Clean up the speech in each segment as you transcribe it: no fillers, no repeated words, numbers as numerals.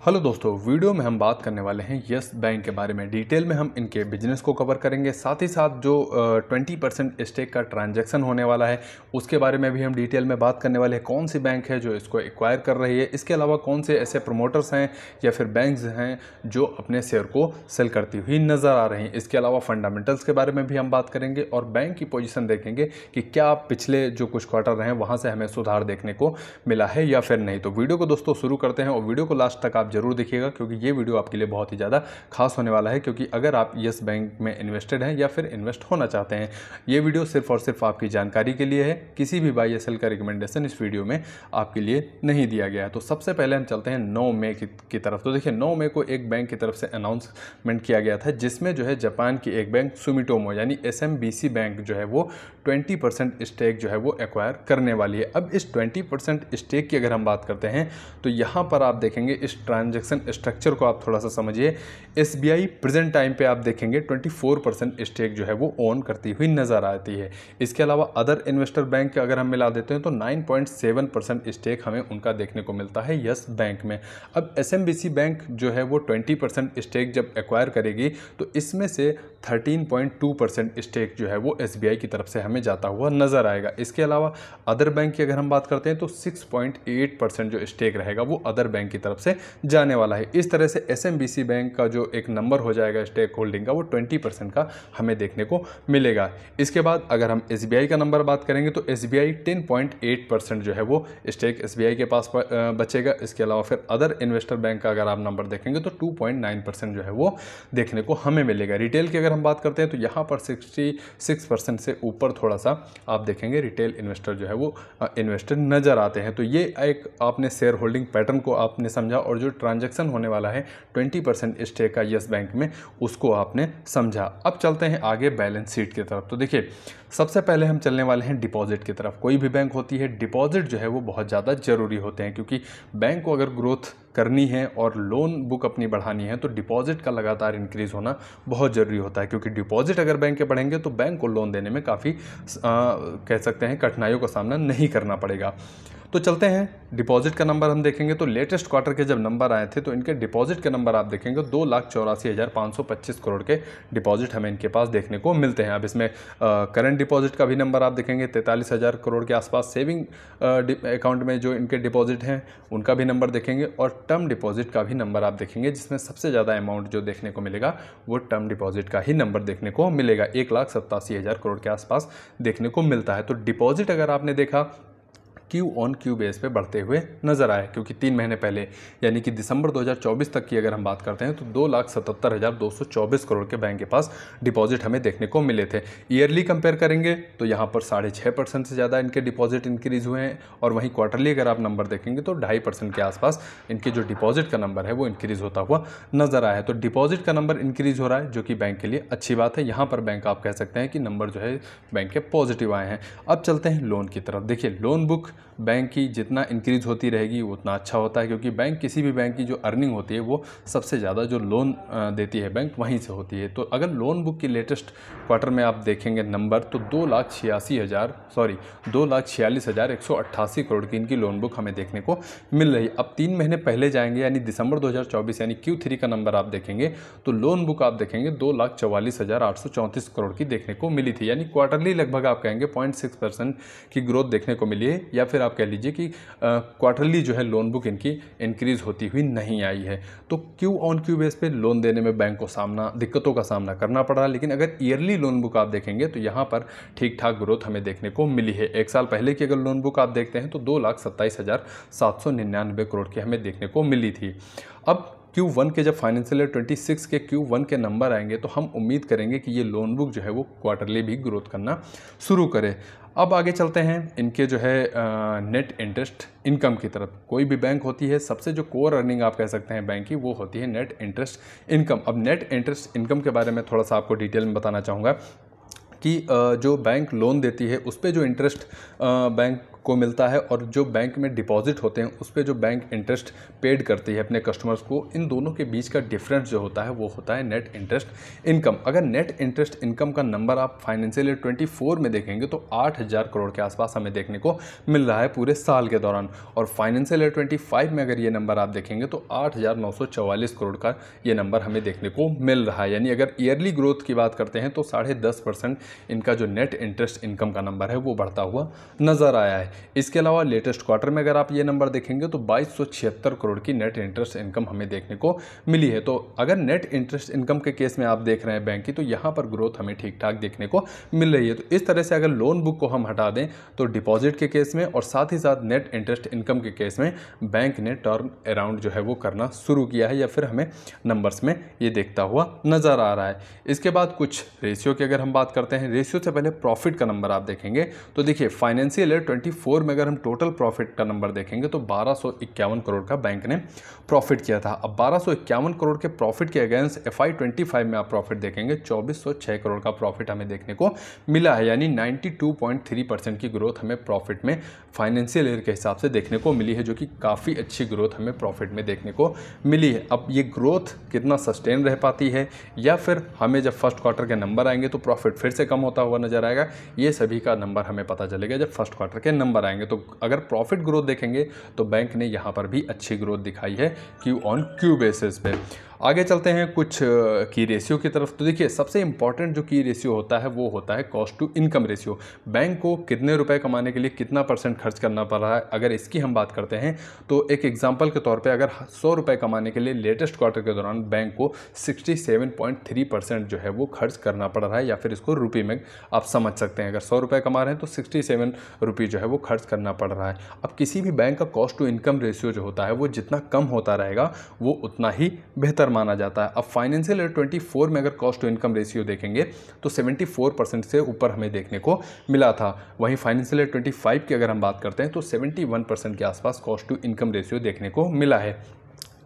Hello दोस्तों, video में हम बात करने वाले हैं यस बैंक के बारे में। डिटेल में हम इनके बिजनेस को कवर करेंगे, साथ ही साथ जो 20% स्टेक का ट्रांजैक्शन होने वाला है उसके बारे में भी हम डिटेल में बात करने वाले हैं। कौन सी बैंक है जो इसको एक्वायर कर रही है, इसके अलावा कौन से ऐसे प्रमोटर्स हैं या फिर बैंक्स हैं जो अपने शेयर को सेल करती हुई नज़र आ रही हैं। इसके अलावा फंडामेंटल्स के बारे में भी हम बात करेंगे और बैंक की पोजीशन देखेंगे कि क्या पिछले जो कुछ क्वार्टर रहे वहाँ से हमें सुधार देखने को मिला है या फिर नहीं। तो वीडियो को दोस्तों शुरू करते हैं और वीडियो को लास्ट तक आप जरूर देखिएगा क्योंकि ये वीडियो आपके लिए बहुत ही ज़्यादा खास होने वाला है। क्योंकि अगर आप यस बैंक में इन्वेस्टेड हैं या फिर इन्वेस्ट होना चाहते हैं, ये वीडियो सिर्फ और सिर्फ आपकी जानकारी के लिए है। किसी भी बाय या सेल का रिकमेंडेशन इस वीडियो में आपके लिए नहीं दिया गया है। तो सबसे पहले हम चलते हैं 9 मई की तरफ। तो देखिए 9 मई को एक बैंक की तरफ से अनाउंसमेंट किया गया था जिसमें जो है जापान की एक बैंक सुमिटोमो यानी SMBC बैंक जो है वो 20% स्टेक जो है वो एक्वायर करने वाली है। अब इस 20% स्टेक की अगर हम बात करते हैं तो यहाँ पर आप देखेंगे इस ट्रांजैक्शन स्ट्रक्चर को आप थोड़ा सा समझिए। SBI प्रेजेंट टाइम पे आप देखेंगे 24% स्टेक जो है वो ओन करती हुई नज़र आती है। इसके अलावा अदर इन्वेस्टर बैंक अगर हम मिला देते हैं तो 9.7% स्टेक हमें उनका देखने को मिलता है यस बैंक में। अब SMBC बैंक जो है वो 20% स्टेक जब एक्वायर करेगी तो इसमें से 13.2% स्टेक जो है वो SBI की तरफ से हमें जाता हुआ नज़र आएगा। इसके अलावा अदर बैंक की अगर हम बात करते हैं तो 6.8% जो स्टेक रहेगा वो अदर बैंक की तरफ से जाने वाला है। इस तरह से SMBC बैंक का जो एक नंबर हो जाएगा स्टेक होल्डिंग का वो 20% का हमें देखने को मिलेगा। इसके बाद अगर हम SBI का नंबर बात करेंगे तो SBI 10.8% जो है वो स्टेक SBI के पास बचेगा। इसके अलावा फिर अदर इन्वेस्टर बैंक का अगर आप नंबर देखेंगे तो 2.9% जो है वो देखने को हमें मिलेगा। रिटेल की अगर हम बात करते हैं तो यहाँ पर 66% से ऊपर थोड़ा सा आप देखेंगे रिटेल इन्वेस्टर जो है वो इन्वेस्टर नज़र आते हैं। तो ये एक आपने शेयर होल्डिंग पैटर्न को आपने समझा और जो ट्रांजैक्शन होने वाला है 20% स्टेक का यस बैंक में उसको आपने समझा। अब चलते हैं आगे बैलेंस शीट की तरफ। तो देखिए सबसे पहले हम चलने वाले हैं डिपॉजिट की तरफ। कोई भी बैंक होती है, डिपॉजिट जो है वो बहुत ज़्यादा ज़रूरी होते हैं क्योंकि बैंक को अगर ग्रोथ करनी है और लोन बुक अपनी बढ़ानी है तो डिपॉजिट का लगातार इंक्रीज़ होना बहुत ज़रूरी होता है। क्योंकि डिपॉजिट अगर बैंक के बढ़ेंगे तो बैंक को लोन देने में काफ़ी कह सकते हैं कठिनाइयों का सामना नहीं करना पड़ेगा। तो चलते हैं डिपॉजिट का नंबर हम देखेंगे तो लेटेस्ट क्वार्टर के जब नंबर आए थे तो इनके डिपॉजिट के नंबर आप देखेंगे 2,84,525 करोड़ के डिपॉजिट हमें इनके पास देखने को मिलते हैं। अब इसमें करंट डिपॉजिट का भी नंबर आप देखेंगे 43,000 करोड़ के आसपास। सेविंग अकाउंट में जो इनके डिपॉजिट हैं उनका भी नंबर देखेंगे और टर्म डिपॉजिट का भी नंबर आप देखेंगे जिसमें सबसे ज़्यादा अमाउंट जो देखने को मिलेगा वो टर्म डिपॉजिट का ही नंबर देखने को मिलेगा। 1,87,000 करोड़ के आसपास देखने को मिलता है। तो डिपॉजिट अगर आपने देखा क्यू ऑन क्यू बेस पे बढ़ते हुए नजर आए क्योंकि 3 महीने पहले यानी कि दिसंबर 2024 तक की अगर हम बात करते हैं तो 2,77,224 करोड़ के बैंक के पास डिपॉजिट हमें देखने को मिले थे। ईयरली कंपेयर करेंगे तो यहाँ पर 6.5% से ज़्यादा इनके डिपॉजिट इंक्रीज़ हुए हैं और वहीं क्वार्टरली अगर आप नंबर देखेंगे तो 2.5% के आसपास इनके जो डिपॉजिट का नंबर है वो इंक्रीज़ होता हुआ नजर आया है। तो डिपॉजिट का नंबर इंक्रीज़ हो रहा है जो कि बैंक के लिए अच्छी बात है। यहाँ पर बैंक आप कह सकते हैं कि नंबर जो है बैंक के पॉजिटिव आए हैं। अब चलते हैं लोन की तरफ। देखिए लोन बुक बैंक की जितना इंक्रीज होती रहेगी उतना अच्छा होता है क्योंकि बैंक किसी भी बैंक की जो अर्निंग होती है वो सबसे ज़्यादा जो लोन देती है बैंक वहीं से होती है। तो अगर लोन बुक की लेटेस्ट क्वार्टर में आप देखेंगे नंबर तो 2,46,188 करोड़ की इनकी लोन बुक हमें देखने को मिल रही है। अब 3 महीने पहले जाएंगे यानी दिसंबर 2024 यानी Q3 का नंबर आप देखेंगे तो लोन बुक आप देखेंगे 2,44,834 करोड़ की देखने को मिली थी। यानी क्वार्टरली लगभग आप कहेंगे 0.6% की ग्रोथ देखने को मिली है या फिर आप कह लीजिए कि क्वार्टरली जो है लोन बुक इनकी इंक्रीज होती हुई नहीं आई है। तो क्यू ऑन क्यू बेस पे लोन देने में बैंक को दिक्कतों का सामना करना पड़ रहा है। लेकिन अगर ईयरली लोन बुक आप देखेंगे तो यहाँ पर ठीक ठाक ग्रोथ हमें देखने को मिली है। एक साल पहले की अगर लोन बुक आप देखते हैं तो 2,27,799 करोड़ की हमें देखने को मिली थी। अब Q1 के जब फाइनेंशियल ईयर 26 के Q1 के नंबर आएंगे तो हम उम्मीद करेंगे कि ये लोन बुक जो है वो क्वार्टरली भी ग्रोथ करना शुरू करे। अब आगे चलते हैं इनके जो है नेट इंटरेस्ट इनकम की तरफ। कोई भी बैंक होती है सबसे जो कोर अर्निंग आप कह सकते हैं बैंक की वो होती है नेट इंटरेस्ट इनकम। अब नेट इंटरेस्ट इनकम के बारे में थोड़ा सा आपको डिटेल में बताना चाहूँगा कि जो बैंक लोन देती है उस पर जो इंटरेस्ट बैंक को मिलता है और जो बैंक में डिपॉजिट होते हैं उस पर जो बैंक इंटरेस्ट पेड करती है अपने कस्टमर्स को, इन दोनों के बीच का डिफरेंस जो होता है वो होता है नेट इंटरेस्ट इनकम। अगर नेट इंटरेस्ट इनकम का नंबर आप फाइनेंशियल ईयर 24 में देखेंगे तो 8,000 करोड़ के आसपास हमें देखने को मिल रहा है पूरे साल के दौरान, और फाइनेंशियल ईयर 25 में अगर ये नंबर आप देखेंगे तो 8,944 करोड़ का ये नंबर हमें देखने को मिल रहा है। यानी अगर ईयरली ग्रोथ की बात करते हैं तो 10.5% इनका जो नेट इंटरेस्ट इनकम का नंबर है वो बढ़ता हुआ नजर आया है। इसके अलावा लेटेस्ट क्वार्टर में अगर आप ये नंबर देखेंगे तो 2276 करोड़ की नेट इंटरेस्ट इनकम हमें देखने को मिली है। तो अगर नेट इंटरेस्ट इनकम के केस में आप देख रहे हैं बैंक की, तो यहाँ पर ग्रोथ हमें ठीक ठाक देखने को मिल रही है। तो इस तरह से अगर लोन बुक को हम हटा दें तो डिपॉजिट के केस में और साथ ही साथ नेट इंटरेस्ट इनकम के केस में बैंक ने टर्न अराउंड जो है वो करना शुरू किया है, या फिर हमें नंबर्स में ये देखता हुआ नजर आ रहा है। इसके बाद कुछ रेशियो की अगर हम बात करते हैं, रेशियो से पहले प्रॉफिट का नंबर आप देखेंगे तो देखिए फाइनेंशियल ईयर 24 में अगर हम टोटल प्रॉफिट का नंबर देखेंगे तो 1251 करोड़ का बैंक ने प्रॉफिट किया था। अब 1251 करोड़ के प्रॉफिट के अगेंस्ट FY 25 में आप प्रॉफिट देखेंगे 2406 करोड़ का प्रॉफिट हमें देखने को मिला है, यानी 92.3% की ग्रोथ हमें प्रॉफिट में फाइनेंशियल ईयर के हिसाब से देखने को मिली है, जो कि काफ़ी अच्छी ग्रोथ हमें प्रॉफिट में देखने को मिली है। अब ये ग्रोथ कितना सस्टेन रह पाती है, या फिर हमें जब फर्स्ट क्वार्टर के नंबर आएंगे तो प्रॉफिट फिर से कम होता हुआ नजर आएगा, ये सभी का नंबर हमें पता चलेगा जब फर्स्ट क्वार्टर के नंबर आएंगे। तो अगर प्रॉफिट ग्रोथ देखेंगे तो बैंक ने यहाँ पर भी अच्छी ग्रोथ दिखाई है क्यू ऑन क्यू बेसिस पे। आगे चलते हैं कुछ की रेशियो की तरफ। तो देखिए सबसे इंपॉर्टेंट जो की रेशियो होता है वो होता है cost to income ratio. Bank को कितने रुपए कमाने के लिए कितना % खर्च करना पड़ रहा है, अगर इसकी हम बात करते हैं तो एक एग्जांपल के तौर पे अगर 100 रुपये कमाने के लिए लेटेस्ट क्वार्टर के दौरान बैंक को 67.3% जो है वो खर्च करना पड़ रहा है, या फिर इसको रुपये में आप समझ सकते हैं। अगर 100 रुपये कमा रहे हैं तो 67 रुपये जो है वो खर्च करना पड़ रहा है। अब किसी भी बैंक का कॉस्ट टू इनकम रेशियो जो होता है वो जितना कम होता रहेगा वो उतना ही बेहतर माना जाता है। अब फाइनेंशियल ईयर 24 में अगर कॉस्ट टू इनकम रेशियो देखेंगे तो 74% से ऊपर हमें देखने को मिला था। वहीं फाइनेंशियल ईयर 25 की अगर हम बात करते हैं तो 71% के आसपास कॉस्ट टू इनकम रेशियो देखने को मिला है।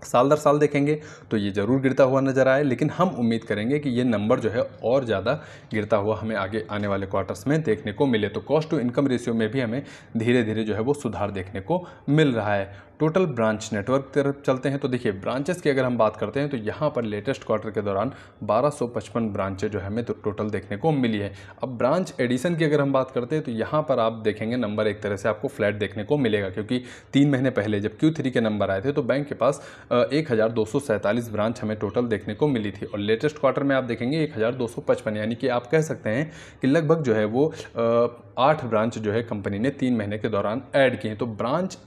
साल दर साल देखेंगे तो ये ज़रूर गिरता हुआ नज़र आए, लेकिन हम उम्मीद करेंगे कि ये नंबर जो है और ज़्यादा गिरता हुआ हमें आगे आने वाले क्वार्टर्स में देखने को मिले। तो कॉस्ट टू इनकम रेशियो में भी हमें धीरे धीरे जो है वो सुधार देखने को मिल रहा है। टोटल ब्रांच नेटवर्क तरफ चलते हैं तो देखिए ब्रांचेस की अगर हम बात करते हैं तो यहाँ पर लेटेस्ट क्वार्टर के दौरान 1255 ब्रांचें जो है हमें तो टोटल देखने को मिली है। अब ब्रांच एडिशन की अगर हम बात करते हैं तो यहाँ पर आप देखेंगे नंबर एक तरह से आपको फ्लैट देखने को मिलेगा, क्योंकि 3 महीने पहले जब Q3 के नंबर आए थे तो बैंक के पास 1247 ब्रांच हमें टोटल देखने को मिली थी, और लेटेस्ट क्वार्टर में आप देखेंगे 1255, यानी कि आप कह सकते हैं कि लगभग जो है वो 8 ब्रांच जो है कंपनी ने 3 महीने के दौरान ऐड किए हैं। तो ब्रांच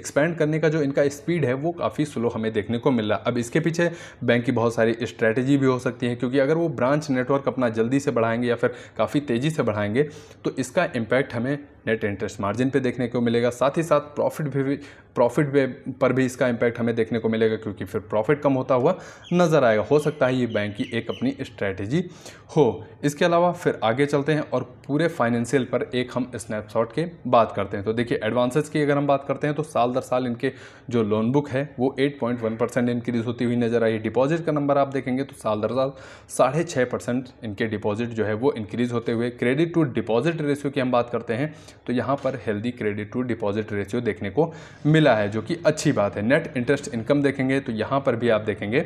एक्सपेंड करने का जो इनका स्पीड है वो काफ़ी स्लो हमें देखने को मिल रहा है। अब इसके पीछे बैंक की बहुत सारी स्ट्रैटेजी भी हो सकती है, क्योंकि अगर वो ब्रांच नेटवर्क अपना जल्दी से बढ़ाएंगे या फिर काफ़ी तेज़ी से बढ़ाएंगे तो इसका इम्पैक्ट हमें नेट इंटरेस्ट मार्जिन पे देखने को मिलेगा, साथ ही साथ प्रॉफिट पर भी इसका इम्पैक्ट हमें देखने को मिलेगा, क्योंकि फिर प्रॉफिट कम होता हुआ नज़र आएगा। हो सकता है ये बैंक की एक अपनी स्ट्रैटेजी हो। इसके अलावा फिर आगे चलते हैं और पूरे फाइनेंशियल पर एक हम स्नैपशॉट के बात करते हैं। तो देखिए एडवांसेस की अगर हम बात करते हैं तो साल दर साल इनके जो लोन बुक है वो 8.1% इंक्रीज होती हुई नजर आई। डिपॉजिट का नंबर आप देखेंगे तो साल दर साल 6.5% इनके डिपॉजिट जो है वो इंक्रीज होते हुए। क्रेडिट टू डिपॉजिट रेशियो की हम बात करते हैं तो यहाँ पर healthy credit to deposit ratio देखने को मिला है, जो कि अच्छी बात है। नेट इंटरेस्ट इनकम देखेंगे तो यहाँ पर भी आप देखेंगे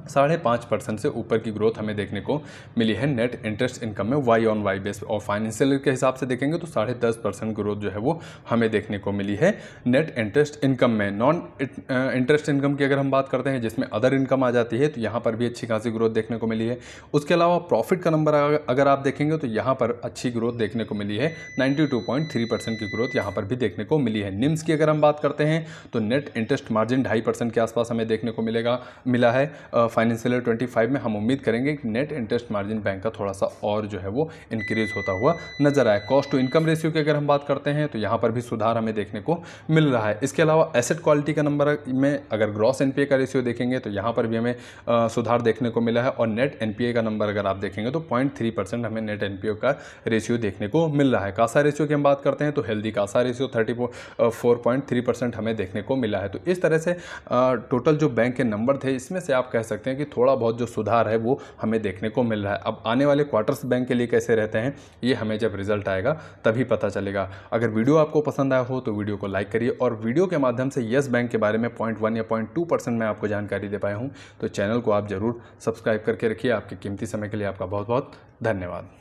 5.5% से ऊपर की ग्रोथ हमें देखने को मिली है नेट इंटरेस्ट इनकम में वाई ऑन वाई बेस, और फाइनेंशियल के हिसाब से देखेंगे तो 10.5% ग्रोथ जो है वो हमें देखने को मिली है नेट इंटरेस्ट इनकम में। नॉन इंटरेस्ट इनकम की अगर हम बात करते हैं जिसमें अदर इनकम आ जाती है तो यहाँ पर भी अच्छी खासी ग्रोथ देखने को मिली है। उसके अलावा प्रॉफिट का नंबर अगर आप देखेंगे तो यहाँ पर अच्छी ग्रोथ देखने को मिली है, 92.3% की ग्रोथ यहाँ पर भी देखने को मिली है। निम्स की अगर हम बात करते हैं तो नेट इंटरेस्ट मार्जिन 2.5% के आसपास हमें देखने को मिला है। फाइनेंशियल ईयर 25 में हम उम्मीद करेंगे कि नेट इंटरेस्ट मार्जिन बैंक का थोड़ा सा और जो है वो इंक्रीज होता हुआ नजर आए। कॉस्ट टू इनकम रेशियो की अगर हम बात करते हैं तो यहाँ पर भी सुधार हमें देखने को मिल रहा है। इसके अलावा एसेट क्वालिटी का नंबर में अगर ग्रॉस एनपीए का रेशियो देखेंगे तो यहाँ पर भी हमें सुधार देखने को मिला है, और नेट एनपीए का नंबर अगर आप देखेंगे तो 0.3% हमें नेट एनपीए का रेशियो देखने को मिल रहा है। कासा रेशियो की हम बात करते हैं तो हेल्दी कासा रेशियो 34.3% हमें देखने को मिला है। तो इस तरह से टोटल जो बैंक के नंबर थे इसमें से आप कह सकते सकते हैं कि थोड़ा बहुत जो सुधार है वो हमें देखने को मिल रहा है। अब आने वाले क्वार्टर्स बैंक के लिए कैसे रहते हैं ये हमें जब रिजल्ट आएगा तभी पता चलेगा। अगर वीडियो आपको पसंद आया हो तो वीडियो को लाइक करिए, और वीडियो के माध्यम से यस बैंक के बारे में 0.1 या 0.2% मैं आपको जानकारी दे पाया हूँ तो चैनल को आप ज़रूर सब्सक्राइब करके रखिए। आपके कीमती समय के लिए आपका बहुत बहुत धन्यवाद।